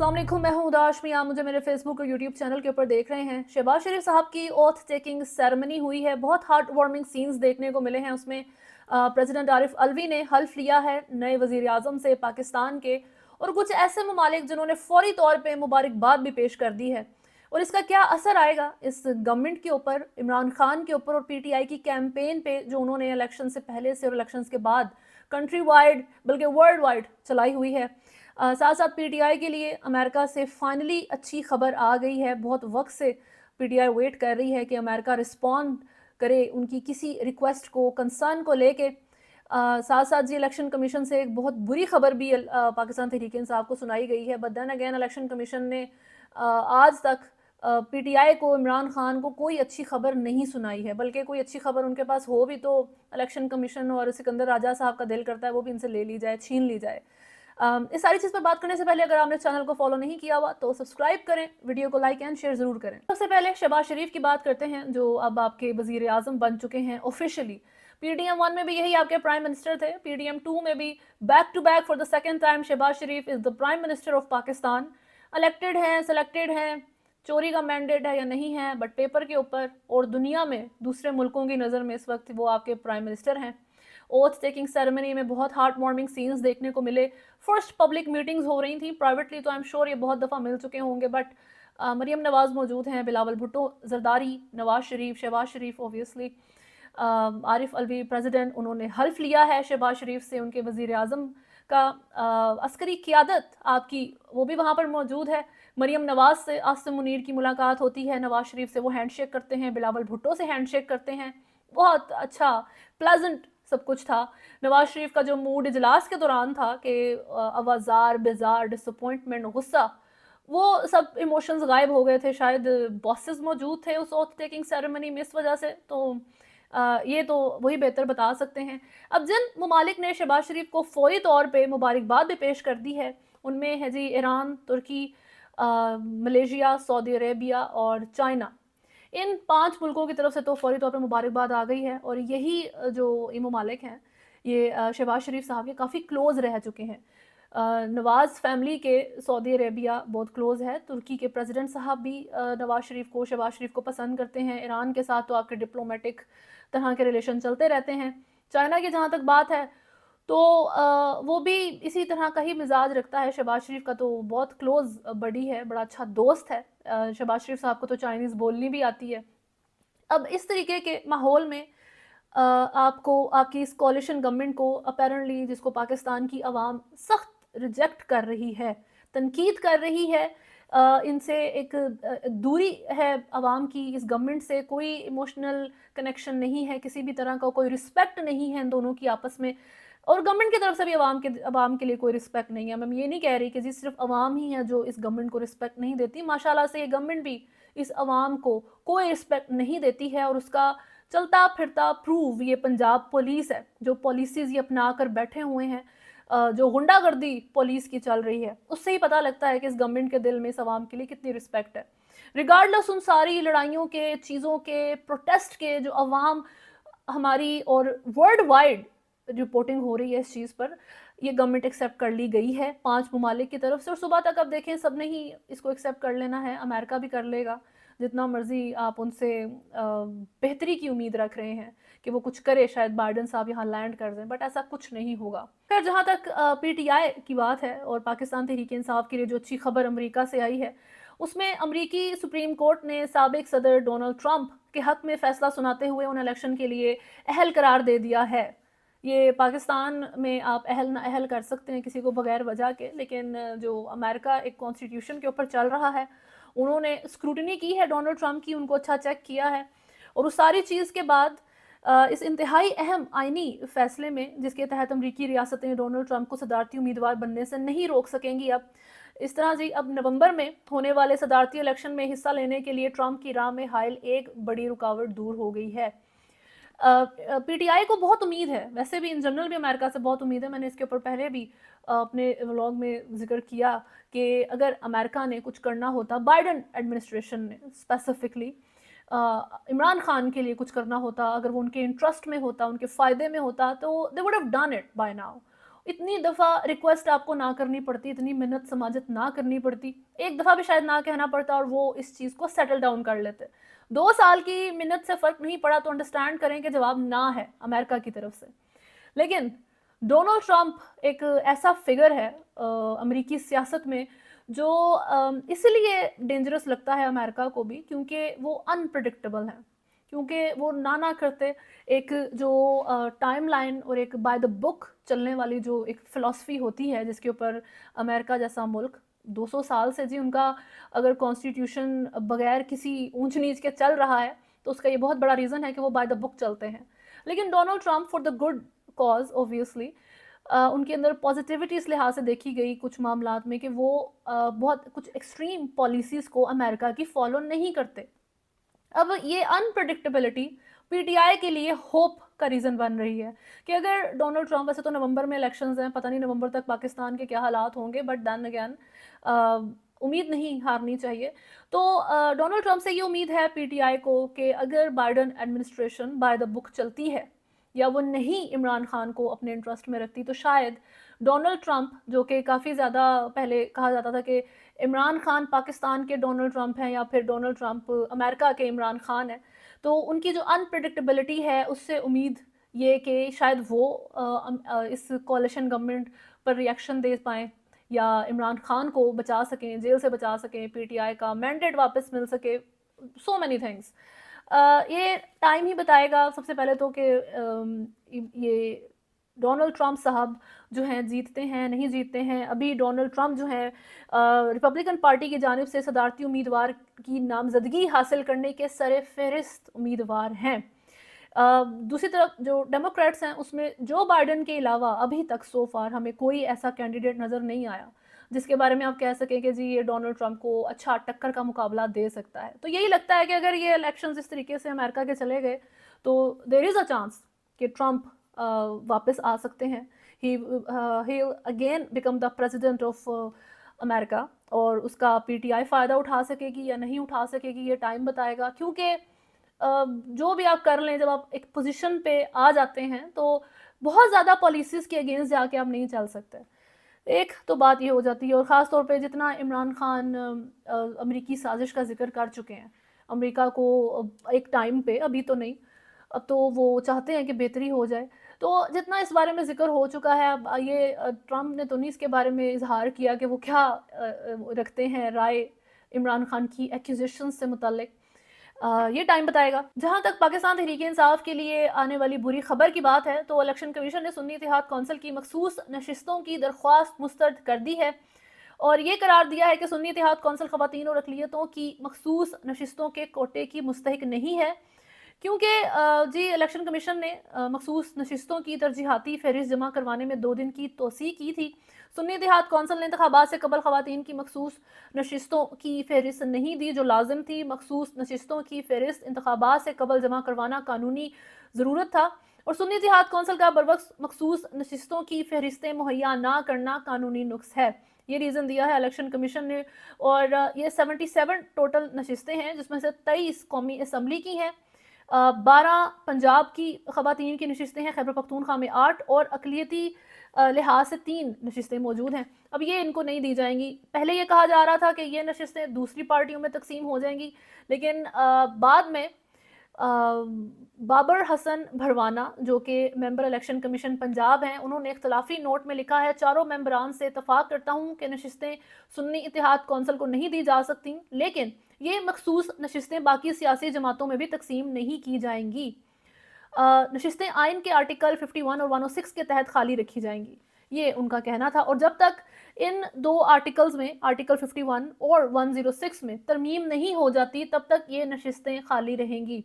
अस्सलाम वालेकुम, मैं हूं उदाश मियां। मुझे मेरे फेसबुक और यूट्यूब चैनल के ऊपर देख रहे हैं। शहबाज शरीफ साहब की ओथ टेकिंग सेरेमनी हुई है। बहुत हार्ट वार्मिंग सीन्स देखने को मिले हैं उसमें। प्रेसिडेंट आरिफ अलवी ने हल्फ लिया है नए वजीर आजम से पाकिस्तान के, और कुछ ऐसे ममालिक जिन्होंने फौरी तौर पर मुबारकबाद भी पेश कर दी है। और इसका क्या असर आएगा इस गवर्नमेंट के ऊपर, इमरान खान के ऊपर और PTI की कैंपेन पे जो उन्होंने इलेक्शन से पहले से और इलेक्शन के बाद कंट्री वाइड बल्कि वर्ल्ड वाइड चलाई हुई है। साथ साथ PTI के लिए अमेरिका से फाइनली अच्छी खबर आ गई है। बहुत वक्त से PTI वेट कर रही है कि अमेरिका रिस्पॉन्ड करे उनकी किसी रिक्वेस्ट को, कंसर्न को लेके। साथ साथ जी इलेक्शन कमीशन से एक बहुत बुरी खबर भी पाकिस्तान तहरीक इंसाफ को सुनाई गई है। But then again election commission ने आज तक PTI को, इमरान खान को कोई अच्छी खबर नहीं सुनाई है। बल्कि कोई अच्छी खबर उनके पास हो भी तो इलेक्शन कमीशन और सिकंदर राजा साहब का दिल करता है वो भी इनसे ले ली जाए, छीन ली जाए। इस सारी चीज़ पर बात करने से पहले अगर आपने चैनल को फॉलो नहीं किया हुआ तो सब्सक्राइब करें, वीडियो को लाइक एंड शेयर ज़रूर करें। सबसे पहले शहबाज शरीफ की बात करते हैं जो अब आपके वज़ीर आज़म बन चुके हैं ऑफिशियली। PDM 1 में भी यही आपके प्राइम मिनिस्टर थे। PDM 2 में भी back to back for the second time Shehbaz Sharif is the prime minister of Pakistan. Elected हैं, सेलेक्टेड हैं, चोरी का मैंडेट है या नहीं है, बट पेपर के ऊपर और दुनिया में दूसरे मुल्कों की नज़र में इस वक्त वो आपके प्राइम मिनिस्टर हैं। ओथ टेकिंग सेरेमनी में बहुत हार्ट वार्मिंग सीन्स देखने को मिले। फर्स्ट पब्लिक मीटिंग्स हो रही थी, प्राइवेटली तो आई एम श्योर ये बहुत दफ़ा मिल चुके होंगे, बट मरियम नवाज़ मौजूद हैं, बिलावल भुट्टो, जरदारी, नवाज शरीफ, शहबाज शरीफ ऑब्वियसली, आरिफ अलवी प्रेसिडेंट, उन्होंने हल्फ लिया है शहबाज शरीफ से। उनके वज़ीर आज़म का अस्करी क़ियादत आपकी वो भी वहाँ पर मौजूद है। मरियम नवाज़ से आसिम मुनीर की मुलाकात होती है, नवाज शरीफ से वो हैंडशेक करते हैं, बिलावल भुट्टो से हैंडशेक करते हैं। बहुत अच्छा प्लेजेंट सब कुछ था। नवाज शरीफ का जो मूड इजलास के दौरान था कि अवाजार, बेजार, डिसअपॉइंटमेंट, गुस्सा, वो सब इमोशंस गायब हो गए थे। शायद बॉसेस मौजूद थे उस ओथ टेकिंग सेरेमनी में इस वजह से, तो ये तो वही बेहतर बता सकते हैं। अब जिन ममालिक ने शहबाज शरीफ को फौरी तौर पे मुबारकबाद भी पेश कर दी है उनमें है जी ईरान, तुर्की, मलेशिया, सऊदी अरेबिया और चाइना। इन 5 मुल्कों की तरफ से तो फौरी तौर पर मुबारकबाद आ गई है। और यही जो ये ममालिक हैं ये शहबाज शरीफ साहब के काफ़ी क्लोज़ रह चुके हैं। नवाज़ फैमिली के सऊदी अरेबिया बहुत क्लोज़ है। तुर्की के प्रेसिडेंट साहब भी नवाज़ शरीफ को, शहबाज शरीफ को पसंद करते हैं। ईरान के साथ तो आपके डिप्लोमेटिक तरह के रिलेशन चलते रहते हैं। चाइना की जहाँ तक बात है तो वो भी इसी तरह का ही मिजाज रखता है। शहबाज शरीफ का तो बहुत क्लोज़ बडी है, बड़ा अच्छा दोस्त है। शहबाज शरीफ साहब को तो चाइनीज़ बोलनी भी आती है। अब इस तरीके के माहौल में आपको आपकी इस कोalition गवर्नमेंट को अपेरेंटली, जिसको पाकिस्तान की आवाम सख्त रिजेक्ट कर रही है, तनकीद कर रही है, इनसे एक दूरी है आवाम की, इस गवर्नमेंट से कोई इमोशनल कनेक्शन नहीं है, किसी भी तरह का कोई रिस्पेक्ट नहीं है इन दोनों की आपस में। और गवर्नमेंट की तरफ से भी आवाम के लिए कोई रिस्पेक्ट नहीं है। मैं ये नहीं कह रही कि जी सिर्फ आवाम ही है जो इस गवर्नमेंट को रिस्पेक्ट नहीं देती। माशाल्लाह से ये गवर्नमेंट भी इस आवाम को कोई रिस्पेक्ट नहीं देती है, और उसका चलता फिरता प्रूव ये पंजाब पुलिस है जो पॉलिसीज़ ये अपना कर बैठे हुए हैं। जो गुंडागर्दी पुलिस की चल रही है उससे ही पता लगता है कि इस गवर्नमेंट के दिल में इस आवाम के लिए कितनी रिस्पेक्ट है। रिगार्डलेस उन सारी लड़ाइयों के, चीज़ों के, प्रोटेस्ट के, जो आवाम हमारी और वर्ल्ड वाइड रिपोर्टिंग हो रही है इस चीज़ पर, ये गवर्नमेंट एक्सेप्ट कर ली गई है 5 ममालिक की तरफ से। और सुबह तक अब देखें सब ने ही इसको एक्सेप्ट कर लेना है। अमेरिका भी कर लेगा, जितना मर्जी आप उनसे बेहतरी की उम्मीद रख रहे हैं कि वो कुछ करे, शायद बाइडन साहब यहाँ लैंड कर दें, बट ऐसा कुछ नहीं होगा। फिर जहाँ तक PTI की बात है और पाकिस्तान तहरीक इंसाफ के लिए जो अच्छी खबर अमेरिका से आई है, उसमें अमेरिकी सुप्रीम कोर्ट ने साबिक सदर डोनाल्ड ट्रंप के हक में फ़ैसला सुनाते हुए उन इलेक्शन के लिए अहल करार दे दिया है। ये पाकिस्तान में आप अहल ना अहल कर सकते हैं किसी को बगैर वजह के, लेकिन जो अमेरिका एक कॉन्स्टिट्यूशन के ऊपर चल रहा है, उन्होंने स्क्रूटनी की है डोनाल्ड ट्रंप की, उनको अच्छा चेक किया है। और उस सारी चीज़ के बाद इस इंतहाई अहम आइनी फैसले में, जिसके तहत अमरीकी रियासतें डोनाल्ड ट्रंप को सदारती उम्मीदवार बनने से नहीं रोक सकेंगी। अब इस तरह जी अब नवंबर में होने वाले सदारती इलेक्शन में हिस्सा लेने के लिए ट्रंप की राह में हायल एक बड़ी रुकावट दूर हो गई है। PTI को बहुत उम्मीद है, वैसे भी इन जनरल भी अमेरिका से बहुत उम्मीद है। मैंने इसके ऊपर पहले भी अपने व्लॉग में जिक्र किया कि अगर अमेरिका ने कुछ करना होता, बाइडन एडमिनिस्ट्रेशन ने स्पेसिफिकली इमरान खान के लिए कुछ करना होता, अगर वो उनके इंटरेस्ट में होता, उनके फ़ायदे में होता, तो they would have done it by now. اتنی دفعہ ریکویسٹ آپ کو نہ کرنی پڑتی, اتنی منت سماجت نہ کرنی پڑتی, ایک دفعہ بھی شاید نہ کہنا پڑتا اور وہ اس چیز کو سیٹل ڈاؤن کر لیتے. 2 سال کی منت سے فرق نہیں پڑا تو انڈرسٹینڈ کریں کہ جواب نہ ہے امریکہ کی طرف سے. لیکن ڈونلڈ ٹرمپ ایک ایسا فگر ہے امریکی سیاست میں جو اس لیے ڈینجرس لگتا ہے امریکہ کو بھی, کیونکہ وہ انپریڈکٹیبل ہیں, کیونکہ وہ نہ کرتے ایک جو ٹائم لائن اور ایک بائی دا بک چلنے والی جو ایک فلسفی ہوتی ہے جس کے اوپر امریکہ جیسا ملک 200 سال سے, جی ان کا اگر کانسٹیٹیوشن بغیر کسی اونچ نیچ کے چل رہا ہے تو اس کا یہ بہت بڑا ریزن ہے کہ وہ بائی دا بک چلتے ہیں. لیکن Donald Trump for the good cause obviously ان کے اندر پازیٹیوٹی اس لحاظ سے دیکھی گئی کچھ معاملات میں کہ وہ بہت کچھ ایکسٹریم پالیسیز کو امریکہ کی فالو نہیں کرتے. اب یہ انپریڈکٹیبلٹی پی ٹی آئی کے لیے ہوپ کا ریزن بن رہی ہے کہ اگر ڈونلڈ ٹرمپ, ویسے تو نومبر میں الیکشنز ہیں, پتہ نہیں نومبر تک پاکستان کے کیا حالات ہوں گے, بٹ دین اگین امید نہیں ہارنی چاہیے. تو ڈونلڈ ٹرمپ سے یہ امید ہے پی ٹی آئی کو کہ اگر بائیڈن ایڈمنسٹریشن بائی دا بک چلتی ہے یا وہ نہیں عمران خان کو اپنے انٹرسٹ میں رکھتی, تو شاید ڈونلڈ ٹرمپ, جو کہ کافی زیادہ پہلے کہا جاتا تھا کہ عمران خان پاکستان کے ڈونلڈ ٹرمپ ہیں یا پھر ڈونلڈ ٹرمپ امریکہ کے عمران خان ہیں, تو ان کی جو انپریڈکٹیبلٹی ہے اس سے امید یہ کہ شاید وہ اس کولیشن گورنمنٹ پر ریئیکشن دے پائیں یا عمران خان کو بچا سکیں, جیل سے بچا سکیں, پی ٹی آئی کا مینڈیٹ واپس مل سکے, سو مینی تھنگس. یہ ٹائم ہی بتائے گا سب سے پہلے تو کہ یہ ڈونلڈ ٹرمپ صاحب جو ہیں جیتتے ہیں نہیں جیتتے ہیں. ابھی ڈونلڈ ٹرمپ جو ہیں ریپبلکن پارٹی کی جانب سے صدارتی امیدوار کی نامزدگی حاصل کرنے کے سر فہرست امیدوار ہیں. دوسری طرف جو ڈیموکریٹس ہیں اس میں جو بائیڈن کے علاوہ ابھی تک سو فار ہمیں کوئی ایسا کینڈیڈیٹ نظر نہیں آیا جس کے بارے میں آپ کہہ سکیں کہ جی یہ ڈونلڈ ٹرمپ کو اچھا ٹکر کا مقابلہ دے سکتا ہے. تو یہی لگتا ہے کہ اگر یہ الیکشنز اس طریقے سے امریکہ کے چلے گئے تو دیر از اے چانس کہ ٹرمپ واپس آ سکتے ہیں. He again become the president of America, اور اس کا پی ٹی آئی فائدہ اٹھا سکے گی یا نہیں اٹھا سکے گی یہ ٹائم بتائے گا. کیونکہ جو بھی آپ کر لیں, جب آپ ایک پوزیشن پہ آ جاتے ہیں تو بہت زیادہ پالیسیز کے اگینسٹ جا کے آپ نہیں چل سکتے. ایک تو بات یہ ہو جاتی ہے, اور خاص طور پہ جتنا عمران خان امریکی سازش کا ذکر کر چکے ہیں امریکہ کو ایک ٹائم پہ, ابھی تو نہیں, اب تو وہ چاہتے ہیں کہ بہتری ہو جائے, تو جتنا اس بارے میں ذکر ہو چکا ہے, اب یہ ٹرمپ نے تو نہیں اس کے بارے میں اظہار کیا کہ وہ کیا رکھتے ہیں رائے عمران خان کی ایکوزیشن سے متعلق. یہ ٹائم بتائے گا. جہاں تک پاکستان تحریک انصاف کے لیے آنے والی بری خبر کی بات ہے تو الیکشن کمیشن نے سنی اتحاد کونسل کی مخصوص نشستوں کی درخواست مسترد کر دی ہے اور یہ قرار دیا ہے کہ سنی اتحاد کونسل خواتین اور اقلیتوں کی مخصوص نشستوں کے کوٹے کی مستحق نہیں ہے, کیونکہ جی الیکشن کمیشن نے مخصوص نشستوں کی ترجیحاتی فہرست جمع کروانے میں 2 دن کی توسیع کی تھی. سنی اتحاد کونسل نے انتخابات سے قبل خواتین کی مخصوص نشستوں کی فہرست نہیں دی جو لازم تھی. مخصوص نشستوں کی فہرست انتخابات سے قبل جمع کروانا قانونی ضرورت تھا, اور سنی اتحاد کونسل کا بروقت مخصوص نشستوں کی فہرستیں مہیا نہ کرنا قانونی نقص ہے. یہ ریزن دیا ہے الیکشن کمیشن نے, اور یہ 77 ٹوٹل نشستیں ہیں جس میں سے 23 قومی اسمبلی کی ہیں, 12 پنجاب کی خواتین کی نشستیں ہیں, خیبر پختونخوا میں 8 اور اقلیتی لحاظ سے 3 نشستیں موجود ہیں. اب یہ ان کو نہیں دی جائیں گی. پہلے یہ کہا جا رہا تھا کہ یہ نشستیں دوسری پارٹیوں میں تقسیم ہو جائیں گی, لیکن بعد میں بابر حسن بھروانا جو کہ ممبر الیکشن کمیشن پنجاب ہیں, انہوں نے اختلافی نوٹ میں لکھا ہے, چاروں ممبران سے اتفاق کرتا ہوں کہ نشستیں سنی اتحاد کونسل کو نہیں دی جا سکتی, لیکن یہ مخصوص نشستیں باقی سیاسی جماعتوں میں بھی تقسیم نہیں کی جائیں گی. نشستیں آئین کے آرٹیکل 51 اور 106 کے تحت خالی رکھی جائیں گی, یہ ان کا کہنا تھا. اور جب تک ان 2 آرٹیکلز میں آرٹیکل 51 اور 106 میں ترمیم نہیں ہو جاتی تب تک یہ نشستیں خالی رہیں گی.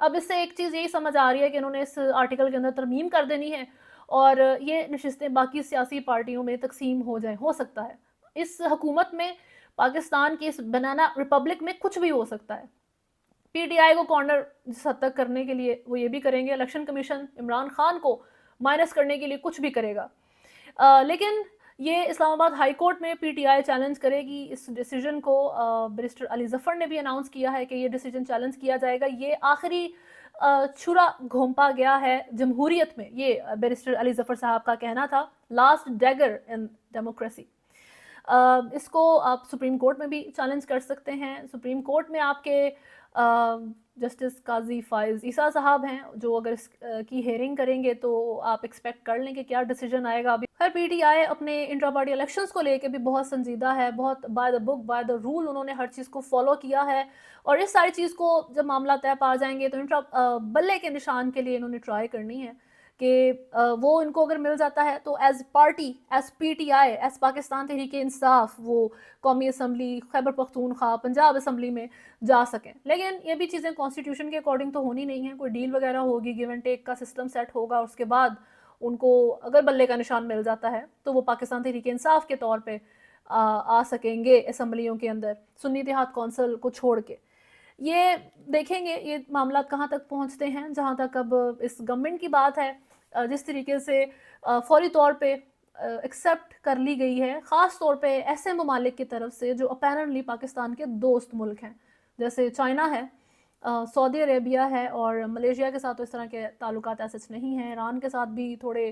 اب اس سے ایک چیز یہی سمجھ آ رہی ہے کہ انہوں نے اس آرٹیکل کے اندر ترمیم کر دینی ہے اور یہ نشستیں باقی سیاسی پارٹیوں میں تقسیم ہو جائیں. ہو سکتا ہے اس حکومت میں, پاکستان کی اس بنانا ریپبلک میں کچھ بھی ہو سکتا ہے. پی ٹی آئی کو کارنر جس حد تک کرنے کے لیے وہ یہ بھی کریں گے, الیکشن کمیشن عمران خان کو مائنس کرنے کے لیے کچھ بھی کرے گا. لیکن یہ اسلام آباد ہائی کورٹ میں پی ٹی آئی چیلنج کرے گی اس ڈیسیجن کو. بیرسٹر علی ظفر نے بھی اناؤنس کیا ہے کہ یہ ڈیسیجن چیلنج کیا جائے گا. یہ آخری छुरा घोंपा गया है जमहूरियत में, ये बैरिस्टर अली जफर साहब का कहना था, लास्ट डैगर इन डेमोक्रेसी। इसको आप सुप्रीम कोर्ट में भी चैलेंज कर सकते हैं। सुप्रीम कोर्ट में आपके जस्टिस काजी फाइज ईसा साहब हैं, जो अगर इस की हेयरिंग करेंगे तो आप एक्सपेक्ट कर लें कि क्या डिसीजन आएगा। अभी खैर पीटीआई अपने इंट्रा पार्टी इलेक्शंस को लेके भी बहुत संजीदा है, बहुत by the book by the rule उन्होंने हर चीज़ को फॉलो किया है, और इस सारी चीज़ को जब मामला तय पा जाएंगे तो इंट्रा बल्ले के निशान के लिए इन्होंने ट्राई करनी है कि वो इनको अगर मिल जाता है तो as party, as PTI, as Pakistan Tehreek Insaf वो कौमी असम्बली, खैबर पख्तूनख्वा, पंजाब असम्बली में जा सकें। लेकिन ये भी चीज़ें कॉन्स्टिट्यूशन के अकॉर्डिंग तो होनी नहीं है, कोई डील वगैरह होगी, गिव एंड टेक का सिस्टम सेट होगा, उसके बाद उनको अगर बल्ले का निशान मिल जाता है तो वो पाकिस्तान तहरीक इंसाफ के तौर पर आ सकेंगे असम्बलियों के अंदर, सुन्नी इत्तेहाद कौंसिल को छोड़ के। ये देखेंगे ये मामला कहाँ तक पहुँचते हैं। जहाँ तक अब इस गवर्नमेंट की बात है, जिस तरीके से फौरी तौर पे एक्सेप्ट कर ली गई है, ख़ास तौर पे ऐसे ममालिक की तरफ से जो अपैरेंटली पाकिस्तान के दोस्त मुल्क हैं, जैसे चाइना है, सऊदी अरेबिया है, और मलेशिया के साथ तो इस तरह के ताल्लुकात ऐसे नहीं हैं। ईरान के साथ भी थोड़े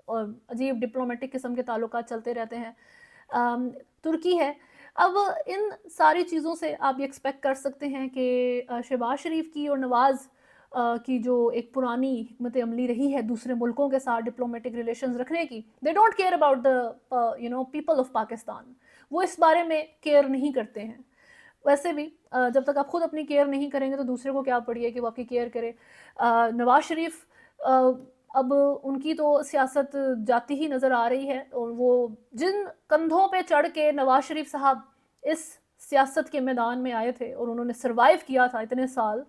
अजीब डिप्लोमेटिक किस्म के ताल्लुकात चलते रहते हैं। तुर्की है। अब इन सारी चीज़ों से आप ये एक्सपेक्ट कर सकते हैं कि शहबाज शरीफ की और नवाज़ की जो एक पुरानी हिकमत अमली रही है दूसरे मुल्कों के साथ डिप्लोमेटिक रिलेशंस रखने की, they don't care about the people of Pakistan. वो इस बारे में केयर नहीं करते हैं। वैसे भी जब तक आप खुद अपनी केयर नहीं करेंगे तो दूसरे को क्या पड़ी है कि वो आपकी केयर करे। नवाज शरीफ अब उनकी तो सियासत जाती ही नज़र आ रही है, और वो जिन कंधों पे चढ़ के नवाज शरीफ साहब इस सियासत के मैदान में आए थे और उन्होंने सरवाइव किया था इतने साल,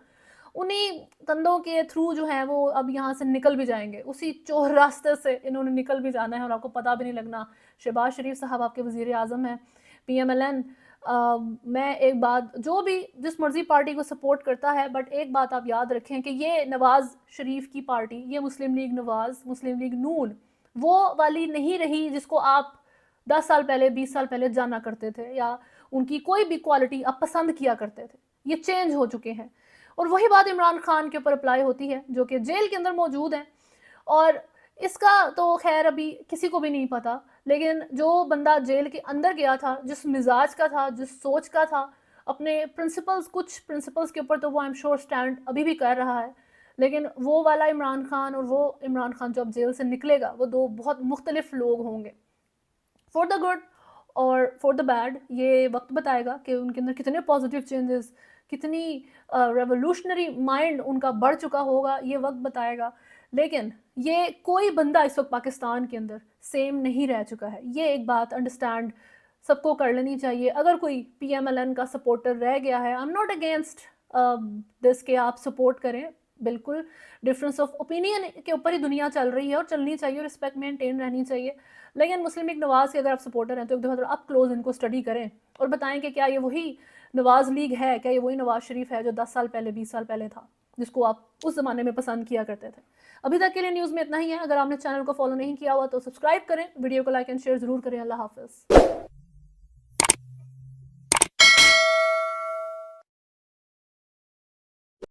उन्हीं कंधों के थ्रू जो है वो अब यहाँ से निकल भी जाएंगे, उसी चोर रास्ते से इन्होंने निकल भी जाना है और आपको पता भी नहीं लगना। शहबाज शरीफ साहब आपके वज़ीर आज़म हैं, PMLN। मैं एक बात, जो भी जिस मर्ज़ी पार्टी को सपोर्ट करता है, बट एक बात आप याद रखें कि ये नवाज़ शरीफ की पार्टी, ये मुस्लिम लीग नवाज़, मुस्लिम लीग नून वो वाली नहीं रही जिसको आप 10 साल पहले, 20 साल पहले जाना करते थे, या उनकी कोई भी क्वालिटी आप पसंद किया करते थे। ये चेंज हो चुके हैं। और वही बात इमरान खान के ऊपर अप्लाई होती है, जो कि जेल के अंदर मौजूद हैं, और इसका तो खैर अभी किसी को भी नहीं पता। लेकिन जो बंदा जेल के अंदर गया था, जिस मिजाज का था, जिस सोच का था, अपने प्रिंसिपल्स, कुछ प्रिंसिपल्स के ऊपर तो वो आई एम श्योर स्टैंड अभी भी कर रहा है, लेकिन वो वाला इमरान खान और वो इमरान खान जो अब जेल से निकलेगा, वो दो बहुत मुख्तलिफ लोग होंगे। फॉर द गुड और फॉर द बैड ये वक्त बताएगा कि उनके अंदर कितने पॉजिटिव चेंजेस, कितनी रेवोल्यूशनरी माइंड उनका बढ़ चुका होगा, ये वक्त बताएगा। लेकिन ये कोई बंदा इस वक्त पाकिस्तान के अंदर सेम नहीं रह चुका है, ये एक बात अंडरस्टैंड सबको कर लेनी चाहिए। अगर कोई PMLN का सपोर्टर रह गया है, I am not against this के आप सपोर्ट करें, बिल्कुल डिफरेंस ऑफ ओपिनियन के ऊपर ही दुनिया चल रही है और चलनी चाहिए, रिस्पेक्ट मेंटेन रहनी चाहिए। लेकिन मुस्लिम लीग नवाज़ के अगर आप सपोर्टर हैं तो एक दफ़ा आप क्लोज इनको स्टडी करें और बताएं कि क्या ये वही नवाज़ लीग है, क्या ये वही नवाज़ शरीफ है जो 10 साल पहले, 20 साल पहले था, जिसको आप उस ज़माने में पसंद किया करते थे। अभी तक के लिए न्यूज़ में इतना ही है। अगर आपने चैनल को फॉलो नहीं किया हुआ तो सब्सक्राइब करें, वीडियो को लाइक एंड शेयर ज़रूर करें। अल्लाह हाफ़िज़।